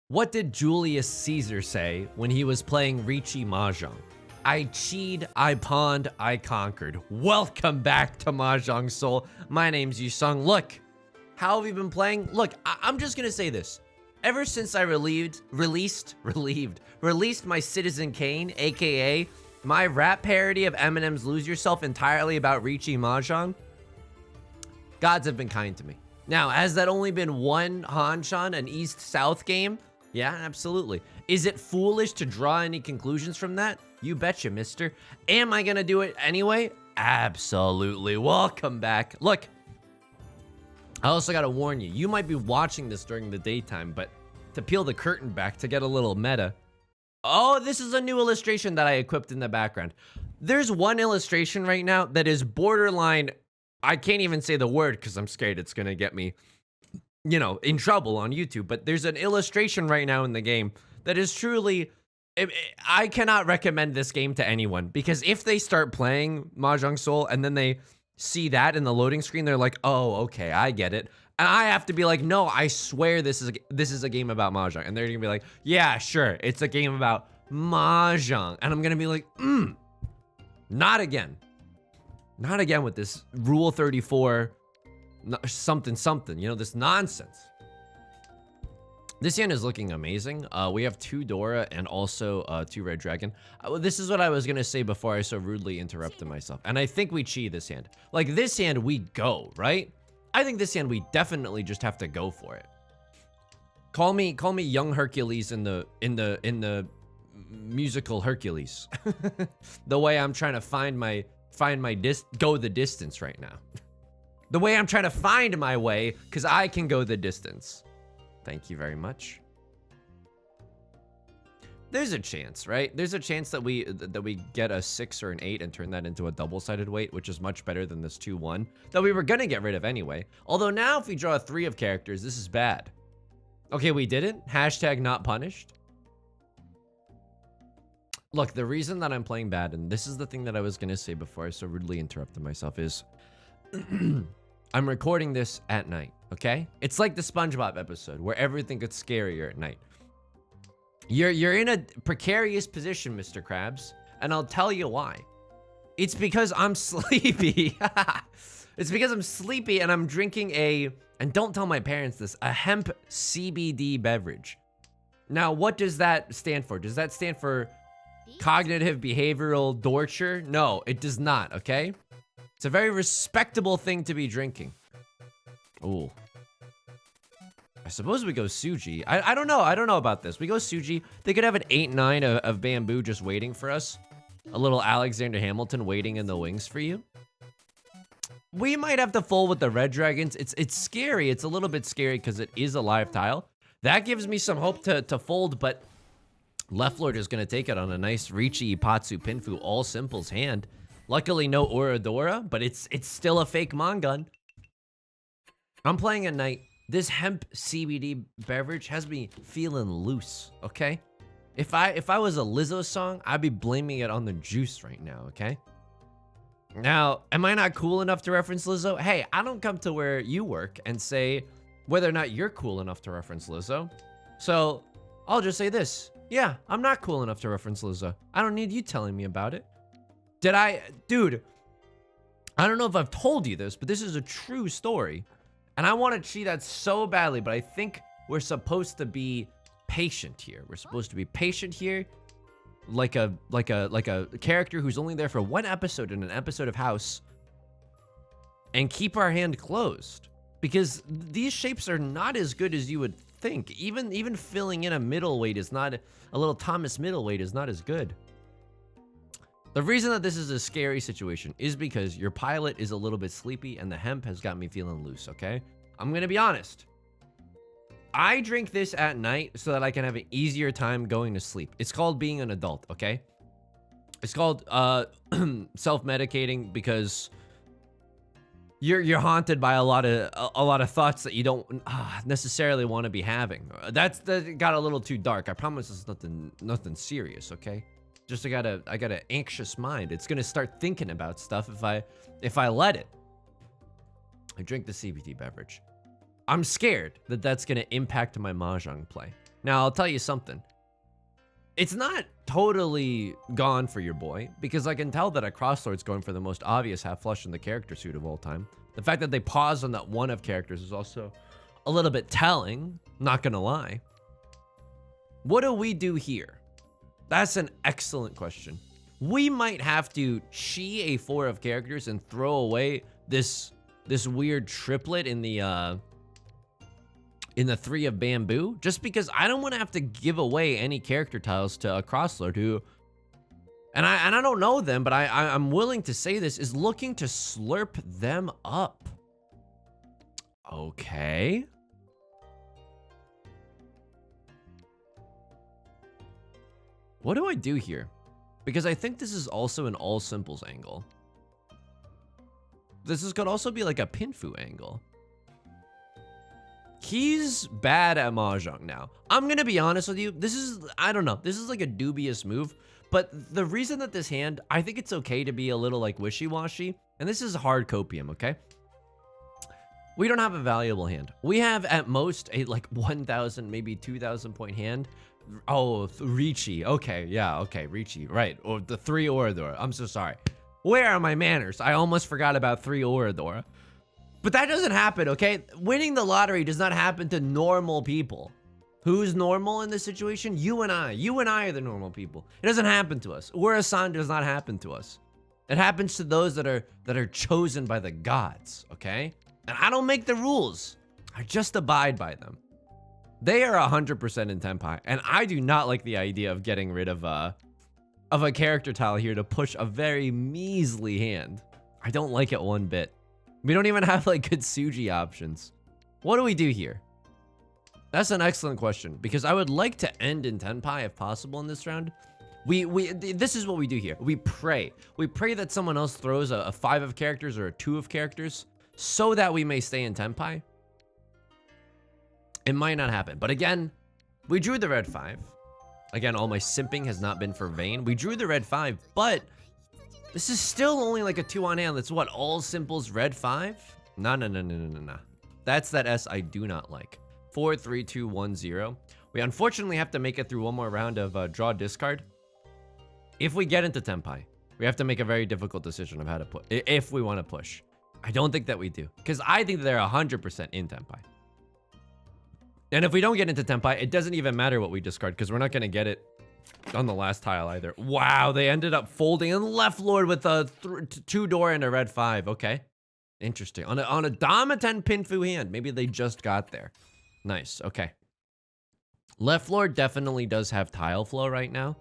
What did Julius Caesar say when he was playing Riichi Mahjong? I cheated, I pawned, I conquered. Welcome back to Mahjong Soul. My name's Yusong. Look, how have we been playing? Look, I'm just gonna say this. Ever since I released my Citizen Kane, aka my rap parody of Eminem's Lose Yourself entirely about Riichi Mahjong, gods have been kind to me. Now, has that only been one Hanshan, an East-South game? Yeah, absolutely. Is it foolish to draw any conclusions from that? You betcha, mister. Am I gonna do it anyway? Absolutely. Welcome back. Look, I also gotta warn you, you might be watching this during the daytime, but to peel the curtain back to get a little meta. Oh, this is a new illustration that I equipped in the background. There's one illustration right now that is borderline, I can't even say the word because I'm scared it's gonna get me, you know, in trouble on YouTube, but there's an illustration right now in the game that is truly, I cannot recommend this game to anyone, because if they start playing Mahjong Soul and then they see that in the loading screen, they're like, oh, okay, I get it. And I have to be like, no, I swear this is a game about Mahjong. And they're gonna be like, yeah, sure, it's a game about Mahjong. And I'm gonna be like, not again. Not again with this Rule 34 something, you know, this nonsense. This hand is looking amazing. We have 2 Dora and also 2 Red Dragon. This is what I was gonna say before I so rudely interrupted myself. And I think we chi this hand. Like this hand, we go, right? I think this hand, we definitely just have to go for it. Call me young Hercules in the musical Hercules. The way I'm trying to go the distance right now. The way I'm trying to find my way, because I can go the distance. Thank you very much. There's a chance, right? There's a chance that we get a 6 or an 8 and turn that into a double-sided weight, which is much better than this 2-1 that we were gonna get rid of anyway. Although now if we draw a 3 of characters, this is bad. Okay, we didn't. Hashtag not punished. Look, the reason that I'm playing bad, and this is the thing that I was gonna say before I so rudely interrupted myself, is I'm recording this at night, okay? It's like the SpongeBob episode where everything gets scarier at night. You're in a precarious position, Mr. Krabs, and I'll tell you why. It's because I'm sleepy. It's because I'm sleepy and I'm drinking and don't tell my parents this, a hemp CBD beverage. Now, what does that stand for? Does that stand for cognitive behavioral torture? No, it does not, okay? It's a very respectable thing to be drinking. Ooh. I suppose we go Suji. I don't know. I don't know about this. We go Suji. They could have an 8-9 of bamboo just waiting for us. A little Alexander Hamilton waiting in the wings for you. We might have to fold with the Red Dragons. It's scary. It's a little bit scary because it is a live tile. That gives me some hope to fold, but Left Lord is going to take it on a nice Riichi Ipatsu Pinfu all simples hand. Luckily, no Oradora, but it's still a fake Mongun. I'm playing at night. This hemp CBD beverage has me feeling loose, okay? If I was a Lizzo song, I'd be blaming it on the juice right now, okay? Now, am I not cool enough to reference Lizzo? Hey, I don't come to where you work and say whether or not you're cool enough to reference Lizzo. So, I'll just say this. Yeah, I'm not cool enough to reference Lizzo. I don't need you telling me about it. Dude, I don't know if I've told you this, but this is a true story. And I want to cheat that so badly, but I think we're supposed to be patient here. We're supposed to be patient here, like a character who's only there for 1 episode in an episode of House, and keep our hand closed, because these shapes are not as good as you would think. Even filling in a middleweight is not, a little Thomas middleweight is not as good. The reason that this is a scary situation is because your pilot is a little bit sleepy and the hemp has got me feeling loose, okay? I'm gonna be honest. I drink this at night so that I can have an easier time going to sleep. It's called being an adult, okay? It's called self-medicating because you're haunted by a lot of thoughts that you don't necessarily want to be having. That got a little too dark. I promise it's nothing serious, okay? Just I got an anxious mind. It's gonna start thinking about stuff if I let it. I drink the CBD beverage. I'm scared that that's gonna impact my Mahjong play. Now, I'll tell you something. It's not totally gone for your boy, because I can tell that a crosslord's going for the most obvious half flush in the character suit of all time. The fact that they paused on that one of characters is also a little bit telling, not gonna lie. What do we do here? That's an excellent question. We might have to chi a 4 of characters and throw away this weird triplet in the 3 of bamboo, just because I don't want to have to give away any character tiles to a crosslord who, and I don't know them, but I'm willing to say this, is looking to slurp them up. Okay. What do I do here? Because I think this is also an all simples angle. Could also be like a pinfu angle. He's bad at Mahjong now. I'm gonna be honest with you. I don't know. This is like a dubious move. But the reason that this hand, I think it's okay to be a little like wishy-washy. And this is hard copium, okay? We don't have a valuable hand. We have at most a like 1,000, maybe 2,000 point hand. Oh, Riichi. Okay, yeah, okay, Riichi. Right, or the 3 Oradora. I'm so sorry. Where are my manners? I almost forgot about 3 Oradora. But that doesn't happen, okay? Winning the lottery does not happen to normal people. Who's normal in this situation? You and I. You and I are the normal people. It doesn't happen to us. Ura-san does not happen to us. It happens to those that are chosen by the gods, okay? And I don't make the rules. I just abide by them. They are 100% in Tenpai, and I do not like the idea of getting rid of a character tile here to push a very measly hand. I don't like it one bit. We don't even have like good Suji options. What do we do here? That's an excellent question, because I would like to end in Tenpai if possible in this round. This is what we do here. We pray. We pray that someone else throws a 5 of characters or a 2 of characters so that we may stay in Tenpai. It might not happen, but again, we drew the red 5. Again, all my simping has not been for vain. We drew the red 5, but this is still only like a 2 on hand. That's what, all simples red 5? No. That's that S I do not like. 4, 3, 2, 1, 0. We unfortunately have to make it through one more round of draw discard. If we get into Tenpai, we have to make a very difficult decision of how to put, if we want to push. I don't think that we do, because I think they're 100% in Tenpai. And if we don't get into Tenpai, it doesn't even matter what we discard, because we're not going to get it on the last tile either. Wow, they ended up folding and left lord with a 2 door and a red 5. Okay, interesting. On a Dama 10 Pinfu hand, maybe they just got there. Nice. Okay. Left lord definitely does have tile flow right now.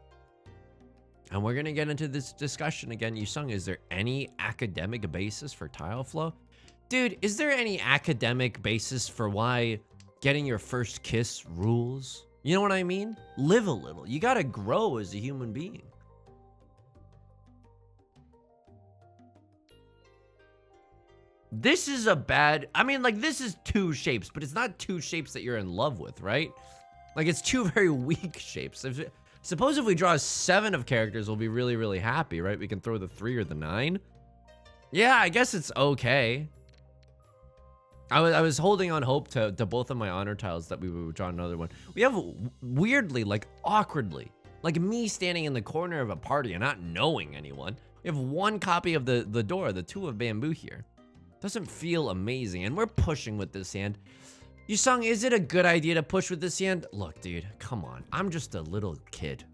And we're going to get into this discussion again. Yusong, is there any academic basis for tile flow? Dude, is there any academic basis for why getting your first kiss rules? You know what I mean? Live a little. You got to grow as a human being. This is a bad, I mean, like, this is 2 shapes, but it's not 2 shapes that you're in love with, right? Like, it's 2 very weak shapes. Suppose if we draw 7 of characters, we'll be really, really happy, right? We can throw the 3 or the 9. Yeah, I guess it's okay. I was holding on hope to both of my honor tiles that we would draw another one. We have weirdly, like awkwardly, like me standing in the corner of a party and not knowing anyone. We have 1 copy of the door, the 2 of bamboo here. Doesn't feel amazing, and we're pushing with this hand. Yusong, is it a good idea to push with this hand? Look, dude, come on. I'm just a little kid.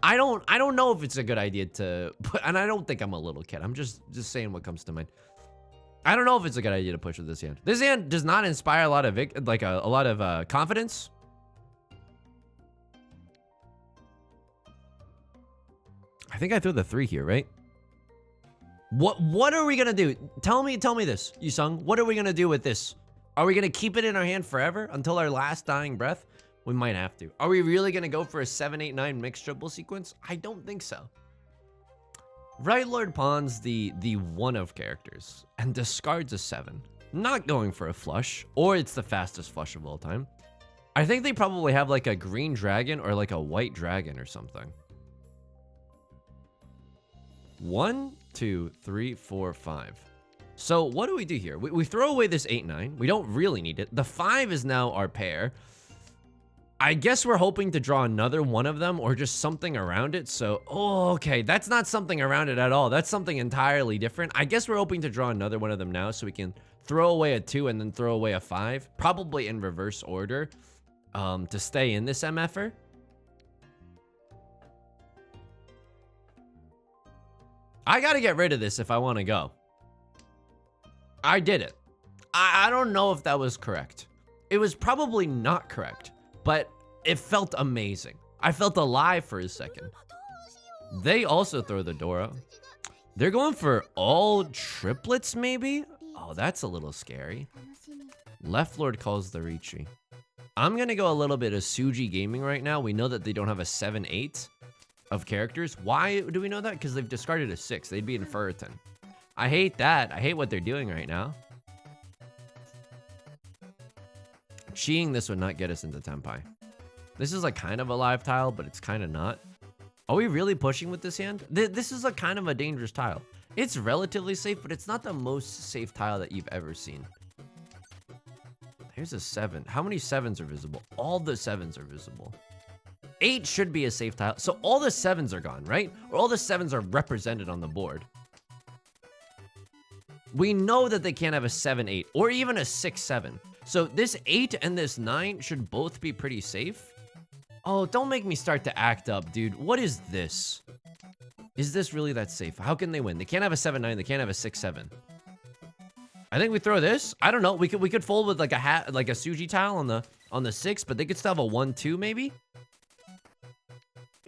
I don't know if it's a good idea to put, and I don't think I'm a little kid. I'm just saying what comes to mind. I don't know if it's a good idea to push with this hand. This hand does not inspire a lot of confidence. I think I threw the 3 here, right? What are we gonna do? Tell me this, Yusong. What are we gonna do with this? Are we gonna keep it in our hand forever until our last dying breath? We might have to. Are we really gonna go for a 7, 8, 9 mixed triple sequence? I don't think so. Right Lord pawns the 1 of characters and discards a 7. Not going for a flush, or it's the fastest flush of all time. I think they probably have like a green dragon or like a white dragon or something. 1, 2, 3, 4, 5. So what do we do here? We throw away this 8, 9. We don't really need it. The 5 is now our pair. I guess we're hoping to draw another one of them or just something around it. So, oh, okay. That's not something around it at all. That's something entirely different. I guess we're hoping to draw another one of them now so we can throw away a 2 and then throw away a 5. Probably in reverse order to stay in this MFer. I got to get rid of this if I want to go. I did it. I don't know if that was correct. It was probably not correct. But it felt amazing. I felt alive for a second. They also throw the Dora. They're going for all triplets, maybe? Oh, that's a little scary. Left Lord calls the Riichi. I'm going to go a little bit of Suji Gaming right now. We know that they don't have a 7-8 of characters. Why do we know that? Because they've discarded a 6. They'd be in Furiton. I hate that. I hate what they're doing right now. Cheating this would not get us into Tenpai. This is like kind of a live tile, but it's kind of not. Are we really pushing with this hand? This is a kind of a dangerous tile. It's relatively safe, but it's not the most safe tile that you've ever seen. Here's a 7. How many 7s are visible? All the 7s are visible. 8 should be a safe tile. So all the 7s are gone, right? Or all the 7s are represented on the board. We know that they can't have a 7-8 or even a 6-7. So this 8 and this 9 should both be pretty safe. Oh, don't make me start to act up, dude. What is this? Is this really that safe? How can they win? They can't have a 7-9. They can't have a 6-7. I think we throw this. I don't know. We could fold with like a Suji tile on the 6, but they could still have a 1-2 maybe.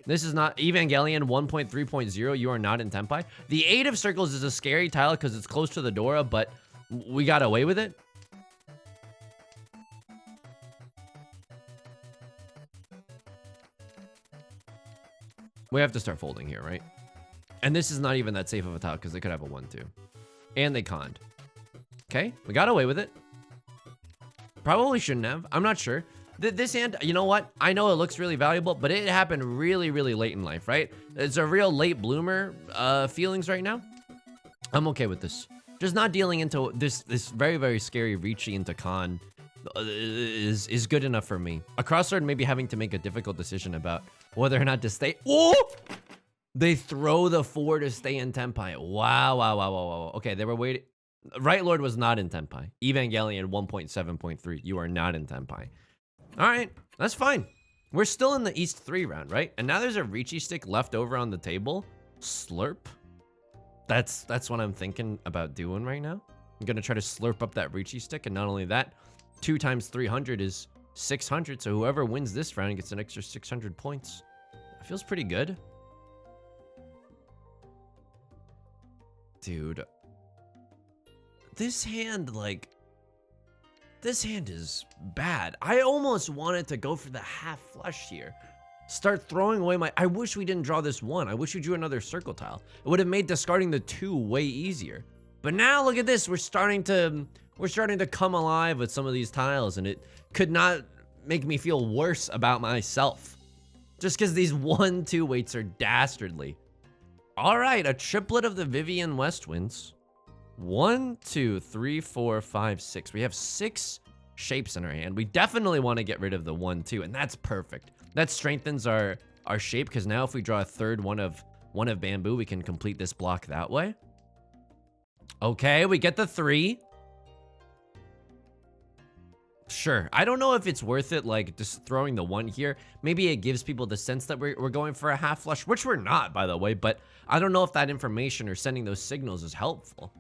This is not Evangelion 1.3.0. You are not in Tenpai. The 8 of circles is a scary tile because it's close to the Dora, but we got away with it. We have to start folding here, right? And this is not even that safe of a tile because they could have a 1-2. And they conned. Okay, we got away with it. Probably shouldn't have. I'm not sure. This hand, you know what? I know it looks really valuable, but it happened really, really late in life, right? It's a real late bloomer feelings right now. I'm okay with this. Just not dealing into this very, very scary Riichi into con is good enough for me. A crossword maybe having to make a difficult decision about whether or not to stay. Oh! They throw the 4 to stay in Tenpai. Wow, wow, wow, wow, wow. Okay, they were waiting. Right Lord was not in Tenpai. Evangelion 1.7.3. You are not in Tenpai. All right, that's fine. We're still in the East 3 round, right? And now there's a Riichi stick left over on the table. Slurp. That's what I'm thinking about doing right now. I'm gonna try to slurp up that Riichi stick, and not only that, 2 times 300 is 600. So whoever wins this round gets an extra 600 points. That feels pretty good. Dude. This hand is bad. I almost wanted to go for the half flush here. Start throwing away my... I wish we didn't draw this 1. I wish we drew another circle tile. It would have made discarding the 2 way easier. But now look at this. We're starting to come alive with some of these tiles, and it could not make me feel worse about myself. Just because these 1-2 weights are dastardly. All right, a triplet of the Vivian West wins. 1, 2, 3, 4, 5, 6. We have 6 shapes in our hand. We definitely want to get rid of the 1-2, and that's perfect. That strengthens our shape, because now if we draw a third one of bamboo, we can complete this block that way. Okay, we get the 3. Sure. I don't know if it's worth it, like, just throwing the 1 here. Maybe it gives people the sense that we're going for a half flush, which we're not, by the way, but I don't know if that information or sending those signals is helpful.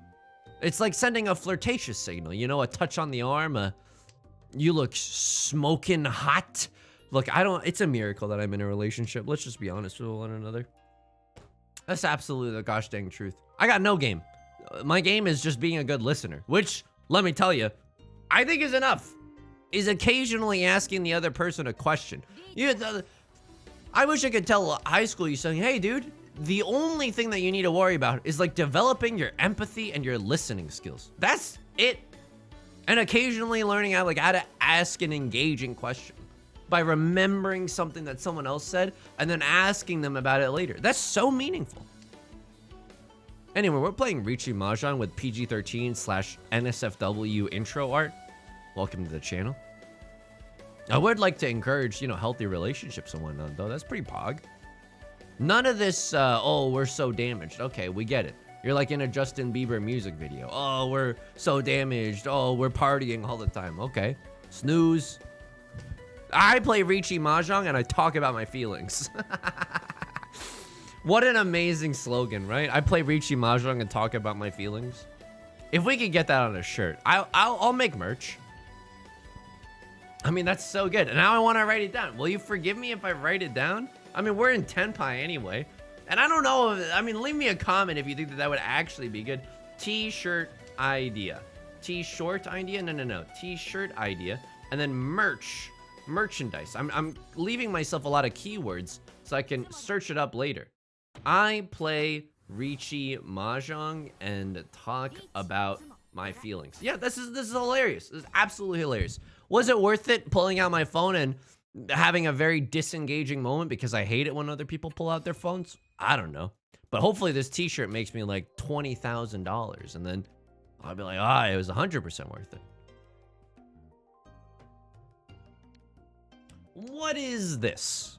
It's like sending a flirtatious signal, you know, a touch on the arm, you look smoking hot. Look, it's a miracle that I'm in a relationship. Let's just be honest with one another. That's absolutely the gosh dang truth. I got no game. My game is just being a good listener, which, let me tell you, I think is enough. Is occasionally asking the other person a question. I wish I could tell high school you saying, hey, dude, the only thing that you need to worry about is like developing your empathy and your listening skills. That's it. And occasionally learning how to ask an engaging question by remembering something that someone else said and then asking them about it later. That's so meaningful. Anyway, we're playing Riichi Mahjong with PG-13/NSFW intro art. Welcome to the channel. I would like to encourage, you know, healthy relationships and whatnot, though. That's pretty pog. None of this, oh, we're so damaged. Okay, we get it. You're like in a Justin Bieber music video. Oh, we're so damaged. Oh, we're partying all the time. Okay. Snooze. I play Riichi Mahjong and I talk about my feelings. What an amazing slogan, right? I play Riichi Mahjong and talk about my feelings. If we could get that on a shirt, I'll make merch. I mean, that's so good. And now I want to write it down. Will you forgive me if I write it down? I mean, we're in Tenpai anyway. And I don't know if, I mean, leave me a comment if you think that that would actually be good. T-shirt idea. T-short idea? No. T-shirt idea. And then merchandise. I'm leaving myself a lot of keywords so I can search it up later. I play Riichi Mahjong and talk about my feelings. Yeah, this is hilarious. This is absolutely hilarious. Was it worth it pulling out my phone and having a very disengaging moment because I hate it when other people pull out their phones? I don't know. But hopefully this t-shirt makes me like $20,000 and then I'll be like, ah, it was 100% worth it. What is this?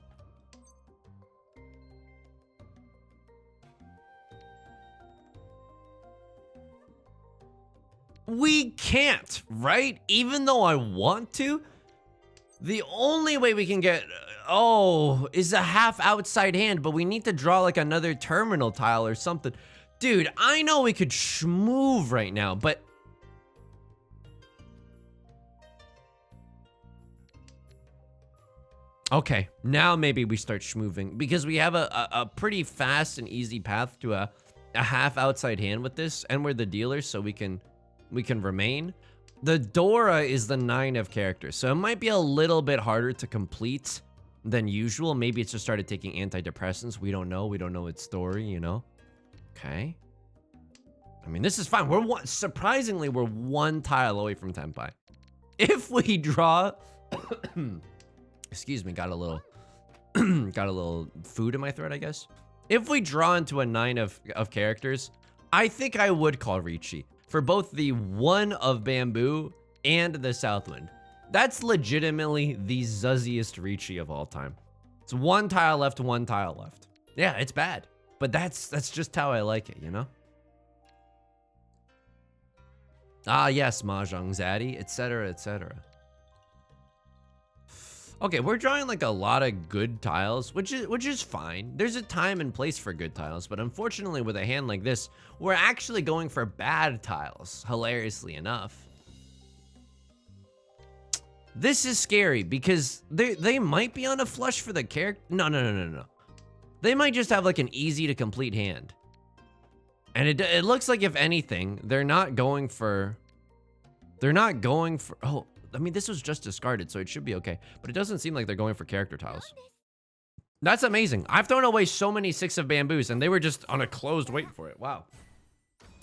We can't, right? Even though I want to, the only way we can get, is a half outside hand, but we need to draw like another terminal tile or something. Dude, I know we could schmoove right now, but okay, now maybe we start schmooving because we have a pretty fast and easy path to a half outside hand with this, and we're the dealers, so we can remain. The Dora is the 9 of characters, so it might be a little bit harder to complete than usual. Maybe it's just started taking antidepressants. We don't know. We don't know its story, you know? Okay. I mean, this is fine. Surprisingly, we're 1 tile away from Tenpai. If we draw... Excuse me, got a little food in my throat, I guess. If we draw into a 9 of characters, I think I would call Riichi for both the 1 of Bamboo and the Southwind. That's legitimately the zuzziest Riichi of all time. It's 1 tile left, 1 tile left. Yeah, it's bad, but that's just how I like it, you know? Ah, yes, Mahjong Zaddy, etc., etc. Okay, we're drawing like a lot of good tiles, which is fine. There's a time and place for good tiles, but unfortunately with a hand like this, we're actually going for bad tiles, hilariously enough. This is scary because they might be on a flush for the character. No. They might just have like an easy to complete hand. And it looks like, if anything, they're not going for, oh, I mean, this was just discarded, so it should be okay. But it doesn't seem like they're going for character tiles. That's amazing. I've thrown away so many 6 of Bamboos, and they were just on a closed wait for it. Wow.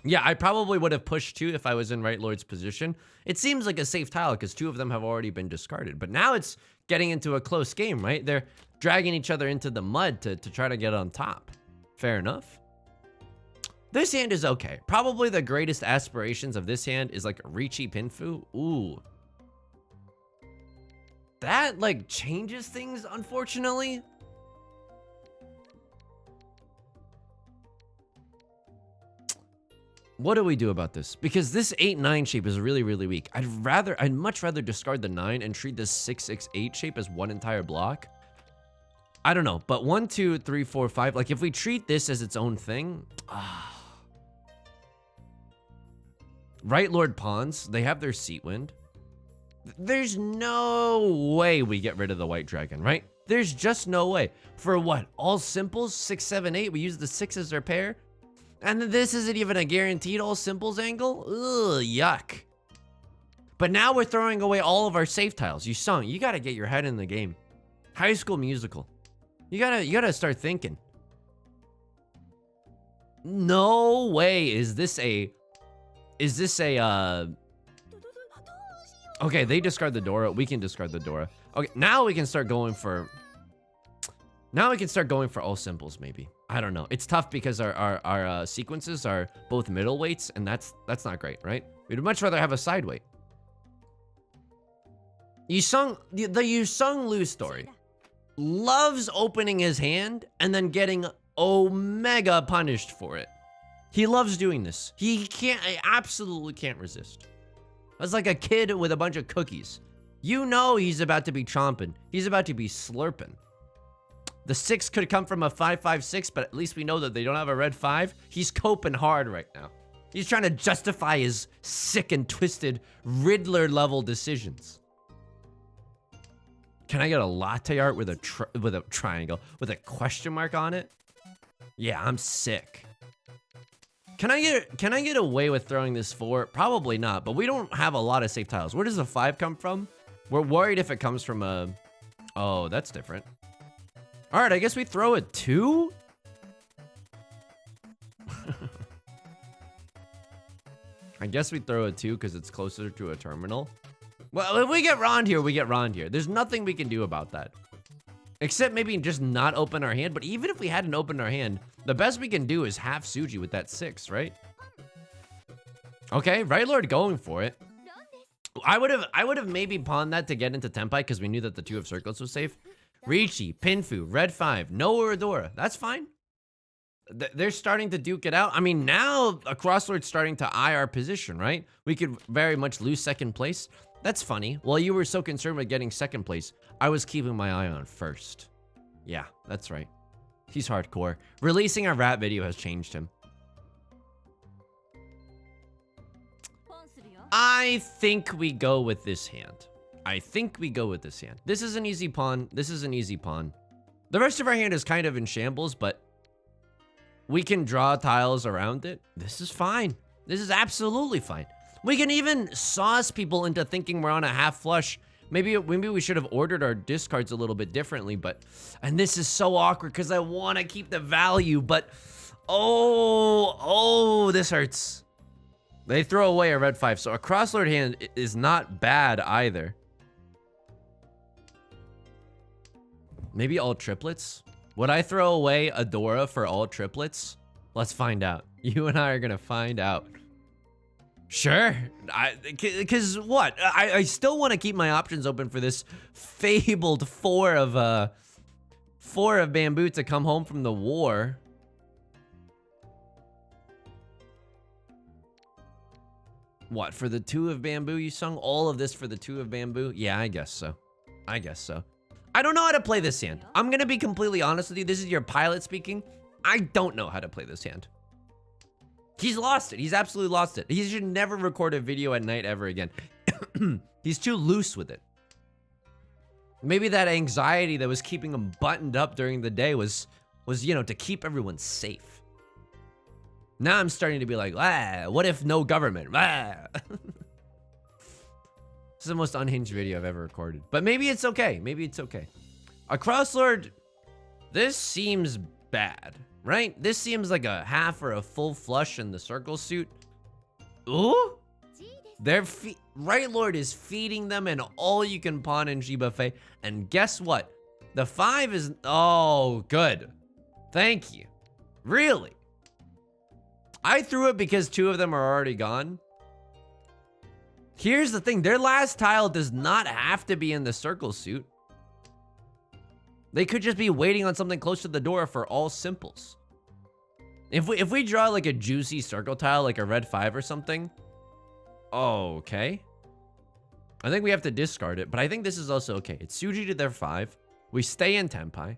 Yeah, I probably would have pushed 2 if I was in Right Lord's position. It seems like a safe tile because 2 of them have already been discarded. But now it's getting into a close game, right? They're dragging each other into the mud to try to get on top. Fair enough. This hand is okay. Probably the greatest aspirations of this hand is like Riichi Pinfu. Ooh. That like changes things, unfortunately. What do we do about this? Because this 8-9 shape is really, really weak. I'd much rather discard the 9 and treat this 6-6-8 shape as one entire block. I don't know, but 1, 2, 3, 4, 5. Like if we treat this as its own thing, Right Lord pawns, they have their seat wind. There's no way we get rid of the white dragon, right? There's just no way. For what? All simples? 6, 7, 8. We use the 6 as their pair. And this isn't even a guaranteed all simples angle? Ugh, yuck. But now we're throwing away all of our safe tiles. Yusong, you gotta get your head in the game. High School Musical. You gotta start thinking. No way is this a... Okay, they discard the Dora. We can discard the Dora. Okay, now we can start going for... Now we can start going for all simples, maybe. I don't know. It's tough because our sequences are both middleweights, and that's not great, right? We'd much rather have a side weight. the Yusong Liu story loves opening his hand and then getting omega punished for it. He loves doing this. He absolutely can't resist. It's like a kid with a bunch of cookies. You know he's about to be chomping. He's about to be slurping. The 6 could come from a 5-5-6, but at least we know that they don't have a red 5. He's coping hard right now. He's trying to justify his sick and twisted Riddler-level decisions. Can I get a latte art with a triangle with a question mark on it? Yeah, I'm sick. Can I get away with throwing this 4? Probably not, but we don't have a lot of safe tiles. Where does the 5 come from? We're worried if it comes from a... Oh, that's different. All right, I guess we throw a 2? I guess we throw a 2 because it's closer to a terminal. Well, if we get Rond here, we get Rond here. There's nothing we can do about that. Except maybe just not open our hand. But even if we hadn't opened our hand, the best we can do is half Suji with that 6, right? Okay, Right Lord going for it. I would have maybe pawned that to get into Tenpai because we knew that the 2 of circles was safe. Riichi, Pinfu, red 5, no Uradora. That's fine. They're starting to duke it out. I mean, now a Crosslord's starting to eye our position, right? We could very much lose second place. That's funny. While you were so concerned with getting second place, I was keeping my eye on first. Yeah, that's right. He's hardcore. Releasing a rap video has changed him. I think we go with this hand. This is an easy pawn. The rest of our hand is kind of in shambles, but we can draw tiles around it. This is fine. This is absolutely fine. We can even sauce people into thinking we're on a half flush. Maybe we should have ordered our discards a little bit differently, and this is so awkward because I want to keep the value, but oh, this hurts. They throw away a red 5, so a Crosslord hand is not bad either. Maybe all triplets? Would I throw away Adora for all triplets? Let's find out. You and I are gonna find out. Sure. Cause what? I still want to keep my options open for this fabled 4 of bamboo to come home from the war. What, for the 2 of bamboo you sung? All of this for the 2 of bamboo? Yeah, I guess so. I don't know how to play this hand. I'm gonna be completely honest with you. This is your pilot speaking. I don't know how to play this hand. He's lost it. He's absolutely lost it. He should never record a video at night ever again. He's too loose with it. Maybe that anxiety that was keeping him buttoned up during the day was, you know, to keep everyone safe. Now I'm starting to be like, what if no government? This is the most unhinged video I've ever recorded. But maybe it's okay. A Crosslord, this seems bad, right? This seems like a half or a full flush in the circle suit. Ooh? Right Lord is feeding them an all-you-can-pawn in Shibuffet. And guess what? The 5 is... Oh, good. Thank you. Really? I threw it because 2 of them are already gone. Here's the thing. Their last tile does not have to be in the circle suit. They could just be waiting on something close to the door for all simples. If we draw like a juicy circle tile, like a red 5 or something. Oh, okay. I think we have to discard it, but I think this is also okay. It's Suji to their 5. We stay in Tenpai.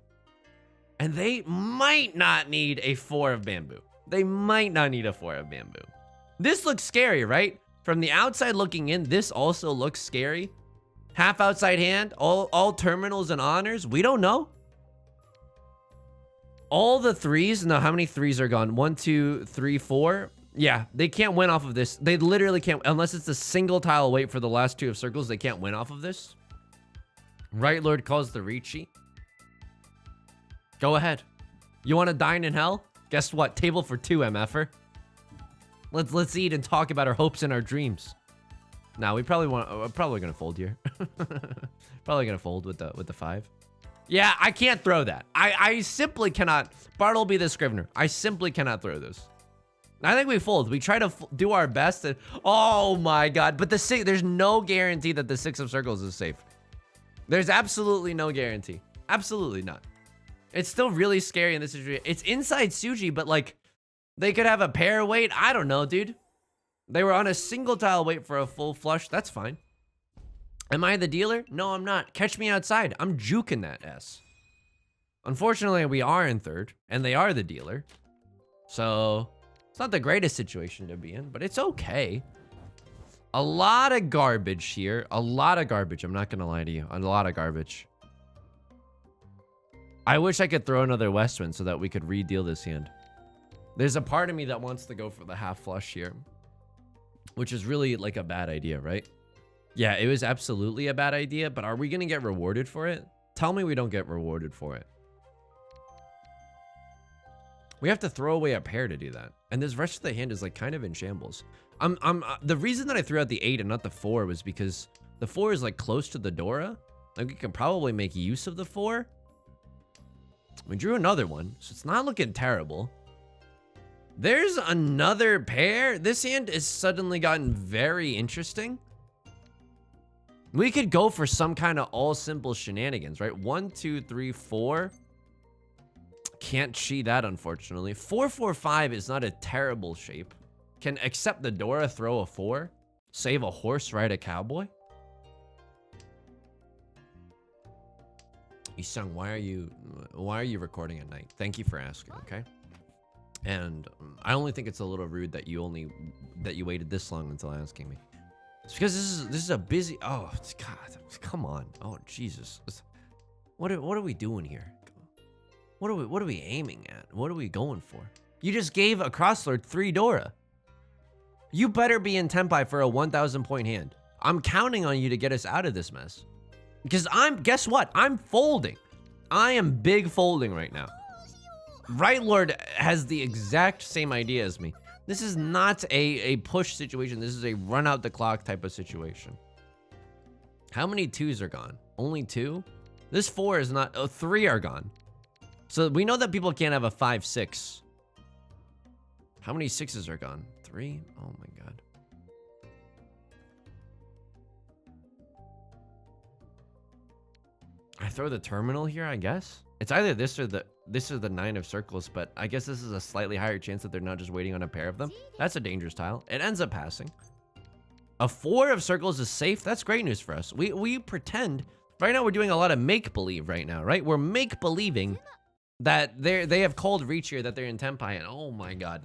And they might not need a 4 of bamboo. This looks scary, right? From the outside looking in, this also looks scary. Half outside hand, all terminals and honors. We don't know. All the 3s. No, how many 3s are gone? 1, 2, 3, 4. Yeah, they can't win off of this. They literally can't, unless it's a single tile wait for the last 2 of circles. They can't win off of this. Right Lord calls the Riichi. Go ahead. You want to dine in hell? Guess what? Table for 2, MFer. Let's eat and talk about our hopes and our dreams. Now we probably probably gonna fold here. Probably gonna fold with the 5. Yeah, I can't throw that. I simply cannot. Bartleby the Scrivener. I simply cannot throw this. I think we fold. We try to do our best. And, oh my god! But the 6. There's no guarantee that the 6 of circles is safe. There's absolutely no guarantee. Absolutely not. It's still really scary in this situation. It's inside Suji, but like, they could have a pair wait. I don't know, dude. They were on a single tile wait for a full flush. That's fine. Am I the dealer? No, I'm not. Catch me outside. I'm juking that S. Unfortunately, we are in third, and they are the dealer. So, it's not the greatest situation to be in, but it's okay. A lot of garbage here. A lot of garbage. I'm not going to lie to you. A lot of garbage. I wish I could throw another Westwind so that we could re-deal this hand. There's a part of me that wants to go for the half flush here, which is really like a bad idea, right? Yeah, it was absolutely a bad idea, but are we going to get rewarded for it? Tell me we don't get rewarded for it. We have to throw away a pair to do that. And this rest of the hand is like kind of in shambles. The reason that I threw out the 8 and not the 4 was because the 4 is like close to the Dora. Like we can probably make use of the 4. We drew another one, so it's not looking terrible. There's another pair. This hand has suddenly gotten very interesting. We could go for some kind of all simple shenanigans, right? 1, 2, 3, 4. Can't cheat that, unfortunately. 4, 4, 5 is not a terrible shape. Can accept the Dora, throw a 4. Save a horse, ride a cowboy. Yusong, why are you recording at night? Thank you for asking, okay? And I only think it's a little rude that you waited this long until asking me. It's because this is a busy. Oh God, come on. Oh Jesus, what are we doing here? What are we aiming at? What are we going for? You just gave a crosslord 3 Dora. You better be in Tenpai for a 1,000 point hand. I'm counting on you to get us out of this mess. Because guess what? I'm folding. I am big folding right now. Right Lord has the exact same idea as me. This is not a push situation. This is a run out the clock type of situation. How many 2s are gone? Only 2? This 4 is not, 3 are gone. So we know that people can't have a 5, 6. How many 6s are gone? 3? Oh my God. I throw the terminal here, I guess. It's either this or the 9 of circles, but I guess this is a slightly higher chance that they're not just waiting on a pair of them. That's a dangerous tile. It ends up passing. A 4 of circles is safe. That's great news for us. We pretend. Right now we're doing a lot of make-believe right now, right? We're make-believing that they have called Riichi or that they're in Tenpai, and oh my God.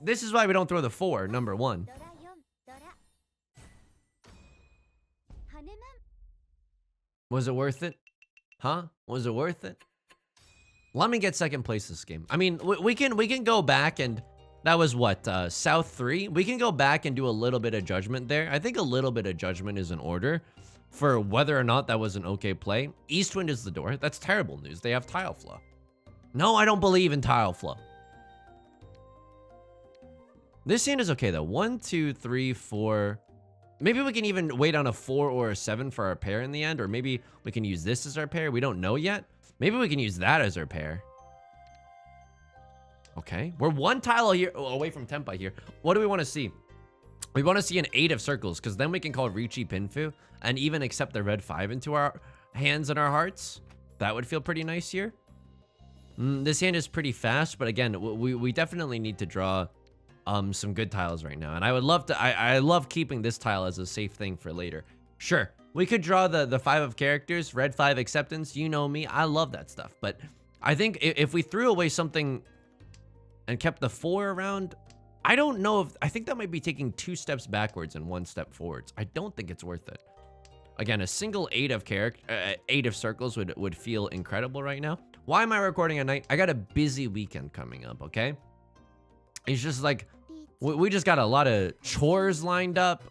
This is why we don't throw the 4, number 1. Was it worth it? Huh? Was it worth it? Let me get second place this game. I mean, we can go back and that was what, South 3? We can go back and do a little bit of judgment there. I think a little bit of judgment is in order for whether or not that was an okay play. Eastwind is the door. That's terrible news. They have tile flow. No, I don't believe in tile flow. This hand is okay though. 1, 2, 3, 4. Maybe we can even wait on a 4 or a 7 for our pair in the end, or maybe we can use this as our pair. We don't know yet. Maybe we can use that as our pair. Okay, we're 1 tile here away from Tenpai here. What do we want to see? We want to see an 8 of circles, because then we can call Riichi Pinfu and even accept the red 5 into our hands and our hearts. That would feel pretty nice here. This hand is pretty fast, but again, we definitely need to draw some good tiles right now, and I would love to. I love keeping this tile as a safe thing for later. Sure, we could draw the 5 of characters, red 5 acceptance. You know me, I love that stuff. But I think if we threw away something and kept the 4 around, I don't know if I think that might be taking 2 steps backwards and 1 step forwards. I don't think it's worth it. Again, a single 8 of character, 8 of circles would feel incredible right now. Why am I recording at night? I got a busy weekend coming up. Okay, it's just like. We just got a lot of chores lined up.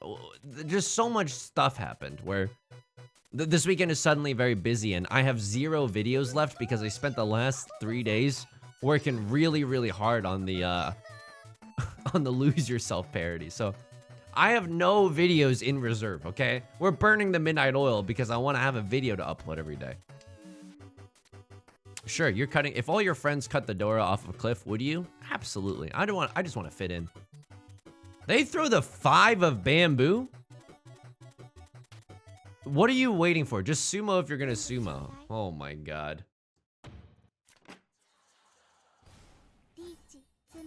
Just so much stuff happened where this weekend is suddenly very busy, and I have 0 videos left because I spent the last 3 days working really, really hard on the on the Lose Yourself parody. So I have no videos in reserve, okay? We're burning the midnight oil because I want to have a video to upload every day. Sure, you're cutting. If all your friends cut the Dora off of a cliff, would you? Absolutely. I just want to fit in. They throw the 5 of bamboo. What are you waiting for? Just sumo if you're gonna sumo. Oh my god.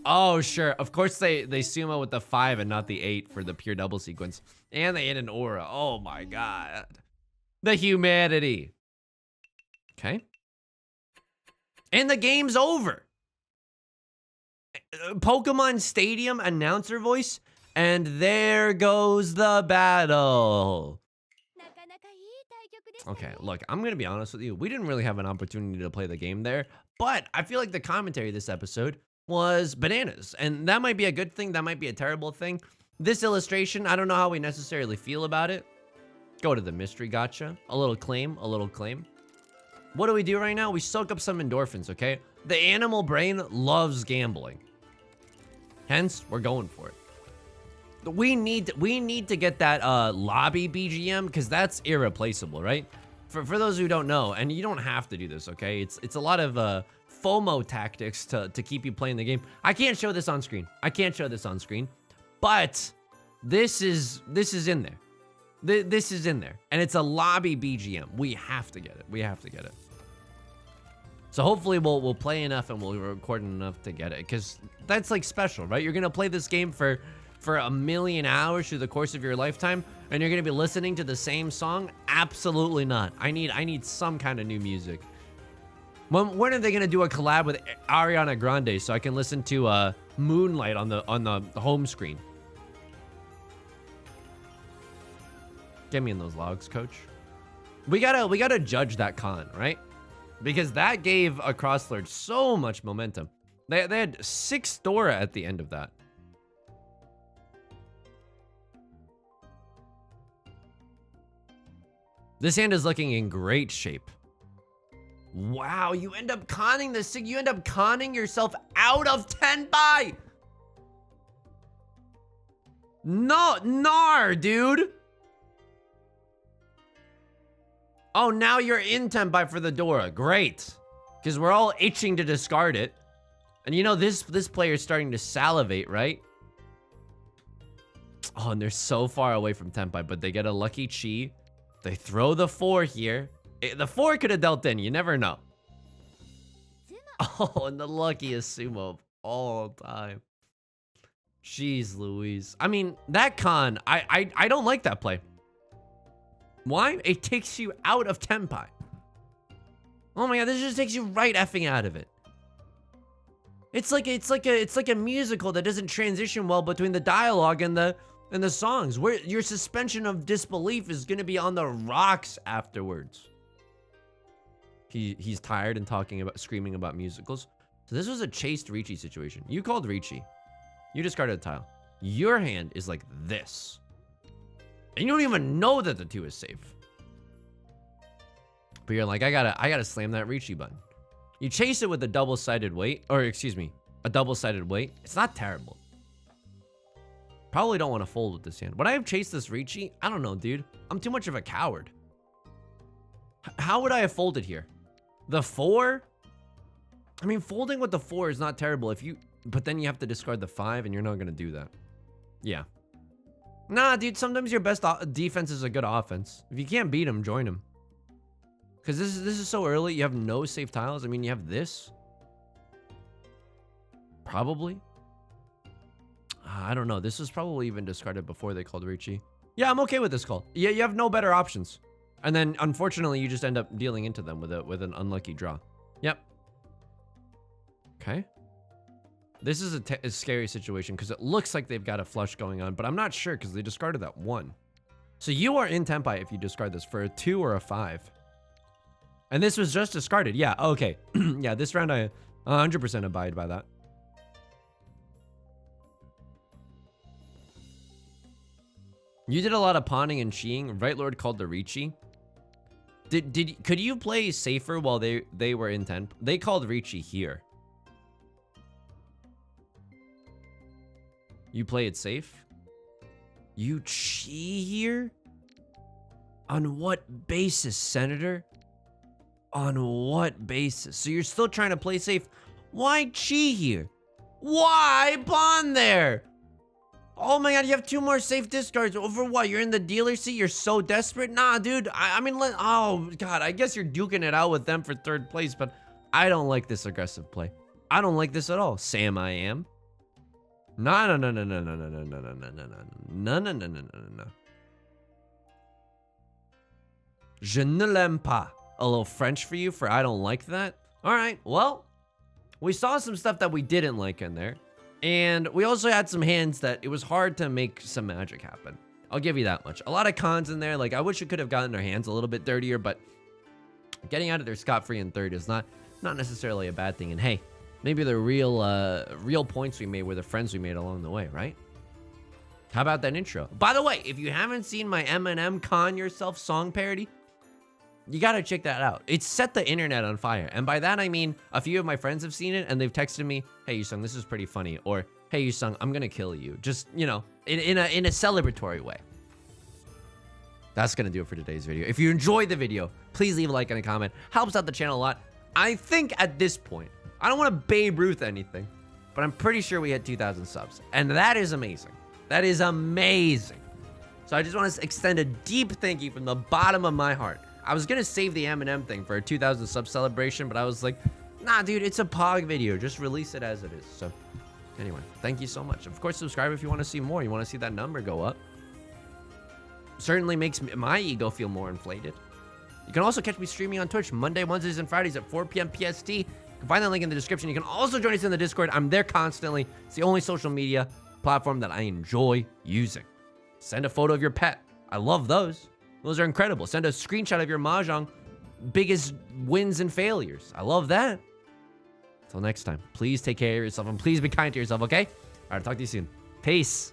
Oh, sure. Of course they sumo with the 5 and not the 8 for the pure double sequence. And they hit an aura. Oh my god. The humanity. Okay. And the game's over. Pokemon Stadium announcer voice. And there goes the battle. Okay, look, I'm gonna be honest with you. We didn't really have an opportunity to play the game there. But I feel like the commentary this episode was bananas. And that might be a good thing. That might be a terrible thing. This illustration, I don't know how we necessarily feel about it. Go to the mystery gacha. A little claim, a little claim. What do we do right now? We soak up some endorphins, okay? The animal brain loves gambling. Hence, we're going for it. We need to get that lobby BGM because that's irreplaceable, right? For those who don't know, and you don't have to do this, okay? It's a lot of FOMO tactics to keep you playing the game. I can't show this on screen. I can't show this on screen, but this is in there. This is in there, and it's a lobby BGM. We have to get it. We have to get it. So hopefully we'll play enough and we'll record enough to get it, because that's like special, right? You're gonna play this game for a million hours through the course of your lifetime, and you're gonna be listening to the same song? Absolutely not. I need some kind of new music. When are they gonna do a collab with Ariana Grande so I can listen to Moonlight on the home screen? Get me in those logs, coach. We gotta judge that con, right? Because that gave a Crosslord so much momentum. They had 6 Dora at the end of that. This hand is looking in great shape. Wow, you end up conning this thing. You end up conning yourself out of Tenpai. No, nar, dude. Oh, now you're in Tenpai for the Dora. Great. Because we're all itching to discard it. And you know, this player's starting to salivate, right? Oh, and they're so far away from Tenpai, but they get a lucky chi. They throw the 4 here. The 4 could have dealt in. You never know. Oh, and the luckiest sumo of all time. Jeez Louise. I mean, that con, I don't like that play. Why? It takes you out of Tenpai. Oh my god, this just takes you right effing out of it. It's like a musical that doesn't transition well between the dialogue and the songs. Where your suspension of disbelief is gonna be on the rocks afterwards. He's tired and screaming about musicals. So this was a chased Riichi situation. You called Riichi. You discarded a tile. Your hand is like this. And you don't even know that the 2 is safe. But you're like, I gotta slam that Riichi button. You chase it with a double-sided weight, or excuse me, a double-sided weight. It's not terrible. Probably don't want to fold with this hand. Would I have chased this Riichi? I don't know, dude. I'm too much of a coward. How would I have folded here? The 4? I mean, folding with the 4 is not terrible but then you have to discard the 5 and you're not gonna do that. Yeah. Nah, dude, sometimes your best defense is a good offense. If you can't beat him, join him. Because this is so early, you have no safe tiles. I mean, you have this. Probably. I don't know. This was probably even discarded before they called Riichi. Yeah, I'm okay with this call. Yeah, you have no better options. And then, unfortunately, you just end up dealing into them with an unlucky draw. Yep. Okay. This is a scary situation because it looks like they've got a flush going on, but I'm not sure because they discarded that 1. So you are in Tenpai if you discard this for a 2 or a 5. And this was just discarded. Yeah, okay. Yeah, this round I 100% abide by that. You did a lot of pawning and cheating. Right Lord called the Riichi. Could you play safer while they were in 10? They called Riichi here. You play it safe? You chi here? On what basis, Senator? On what basis? So you're still trying to play safe. Why chi here? Why pawn there? Oh my god, you have 2 more safe discards. Over what? You're in the dealer seat? You're so desperate? Nah, dude. I mean, oh god, I guess you're duking it out with them for 3rd place, but I don't like this aggressive play. I don't like this at all. Sam, I am. No, no, no, no, no, no, no, no, no, no, no, no, no, no, no, no, no, no. Je ne l'aime pas. A little French for you for I don't like that. All right, well, we saw some stuff that we didn't like in there. And we also had some hands that it was hard to make some magic happen. I'll give you that much. A lot of cons in there. Like, I wish we could have gotten our hands a little bit dirtier, but getting out of there scot-free in 3rd is not necessarily a bad thing. And hey, maybe the real points we made were the friends we made along the way, right? How about that intro? By the way, if you haven't seen my Eminem Con Yourself song parody, you gotta check that out. It's set the internet on fire. And by that, I mean, a few of my friends have seen it and they've texted me, hey, Yusong, this is pretty funny. Or, hey, Yusong, I'm gonna kill you. Just, you know, in a celebratory way. That's gonna do it for today's video. If you enjoyed the video, please leave a like and a comment. Helps out the channel a lot. I think at this point, I don't want to Babe Ruth anything, but I'm pretty sure we hit 2,000 subs. And that is amazing. That is amazing. So I just want to extend a deep thank you from the bottom of my heart. I was going to save the Eminem thing for a 2,000 sub celebration, but I was like, nah, dude, it's a Pog video. Just release it as it is. So anyway, thank you so much. Of course, subscribe if you want to see more. You want to see that number go up. Certainly makes my ego feel more inflated. You can also catch me streaming on Twitch Monday, Wednesdays, and Fridays at 4 p.m. PST. You can find that link in the description. You can also join us in the Discord. I'm there constantly. It's the only social media platform that I enjoy using. Send a photo of your pet. I love those. Those are incredible. Send a screenshot of your Mahjong biggest wins and failures. I love that. Until next time, please take care of yourself and please be kind to yourself, okay? All right, talk to you soon. Peace.